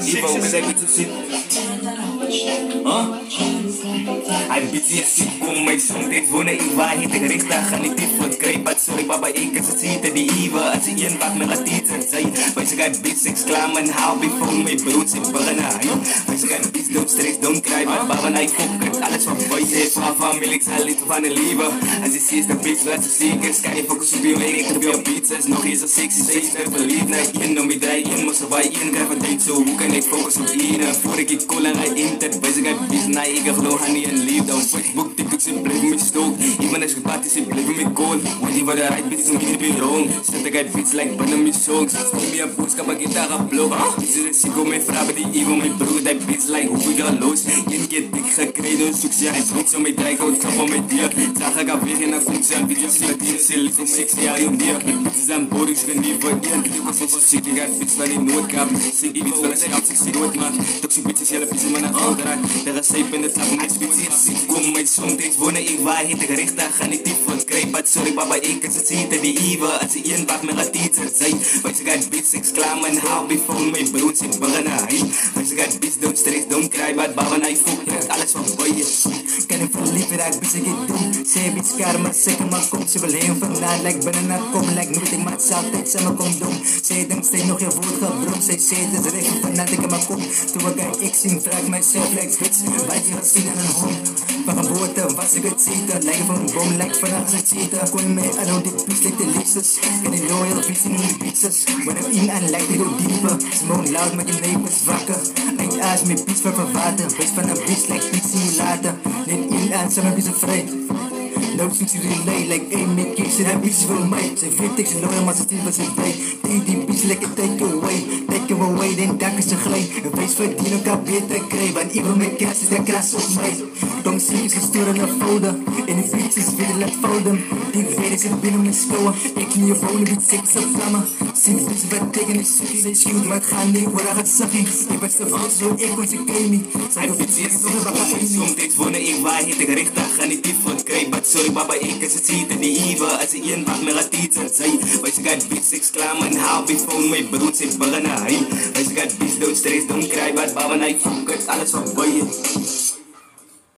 Iba, hoe zij niet zit. Hij biedt je ziek, kom mij soms dit wonen. Iwa, hit ik richt, dan ga ik dit voor het krijgen. Sorry, papa, ik kan het zien, die Iwa. Als je een pak met het eten zijn. Wij zeggen, bitch, ik klaar mijn hou, before mijn brood zit beginnen. Wij zeggen, bitch, don't stress, don't cry. Maar baba, hij fokt alles van boys heeft. Van familie, ik zal niet van de lieve. Als je ziet de bitch, laat ze zieken. Kan je focussen op je week, ik heb je pizzas. Nog eens een sexy, steeds meer verliefd. Naar je noem je draai, je moest er bij je krijgen van dit zo. Hoe kan ik focussen op je? Voor ik cola ga inter. Wij zeggen, bitch, na ik heb geloof aan die en liefde. Op Facebook, TikTok, ze blijven met stook. Iemand is gepaard, ze blijven met kool. Want die worden right, bitch, is een kind in wrong. Zet ik uit bitch, like binnen mijn songs. Stel me een boodschap, ik heb daar geblok. Bitch, is ik kom mijn vrouw, die Ivo, mijn broer. Die bitch, like, hoeveel je los? Eén keer dik gekregen, zoek ze hij broek zo met dijk, houd knap op met dier. Zag ik al weer in een groep, zijn video's, die dieren, ze lief om sexy, ja, joh, dier. Bitch, is aan boring, ze niet voor één. Ik was van ziek, ik ga bitch, van die noodkap. Ziek, die bitch, wel eens gaat zich dood, man. Toxic bitches, jelle bitches, man, een aandraak. Daar is safe in de trap, mijn bitch, is ziek, kom met soms wonen, ik waar, hit ik gericht, dan ga ik diep voor het krijgen. But sorry, papa, ik kan het zien, die Iva. Als je een pak met het eten zijn. Wij zeggen, bitch, ik klaar mijn hou, before mijn brood zit beginnen. Wij zeggen, bitch, don't stress, don't cry. But baba, hij fokt alles van boy. Kan ik verliefd raak, bitch, ik het doen. Zij bitch, karma, zeker maar komt. Ze wil heen vandaan, like binnen naar kom. Like nooit, ik maak zelf, tijd, ze me komt doen. Zij denkt steeds nog je woord gebroken. Zij zei, het is recht vandaan, ik heb maar kom. Toen ik zien, vraag mijzelf, like bitch. Wat je gaat zien aan een hond. Van geboorte was ik het zitten. Lijken van een boom, like vanaf het zitten. Kon je mij aan hoe dit piece, like de liefstes. Kan je loyal, bitch, in die pizzas. Wanneer in aan, like ik go dieper. Smoke loud, met je neighbors wakker. Eet aas, met bitch van water. Wees van een bitch, like bitch in je later. Neem in aan, zijn mijn bitch vrij. No switch relay, like aim make kicks, that bitch for mij. Zij vindt ik ze loyal, maar ze stiel wat ze deed. Die bitch lekker take away, then dak is ze glij. En wees verdien elkaar beter krijgen, want ik wil met kerst is dat kras op mij. Dom zie ik ze sturen naar fouden, en die bitches willen laat fouden. Die weet zit binnen mijn schouwen, ik niet op wonen, bitch ik ze vlammen. Zie bitch wat tegen de zoekie, zij schuwt, maar het gaat niet, worden gaat zakkie. Ik ben zo vast, zo ik kon ze ken niet. Zij bitch is zo gewacht, soms dit wonen, ik waar, hit ik richt, dan ga niet diep voor het krijgen. But sorry baba, ik kan het zien, die Iva. Als je een pak met het eten zijn. Wij zeggen, bitch, ik klaar mijn hou, before mijn brood zit beginnen. Wij zeggen, bitch, don't stress, don't cry. But baba, hij fokt alles van boy.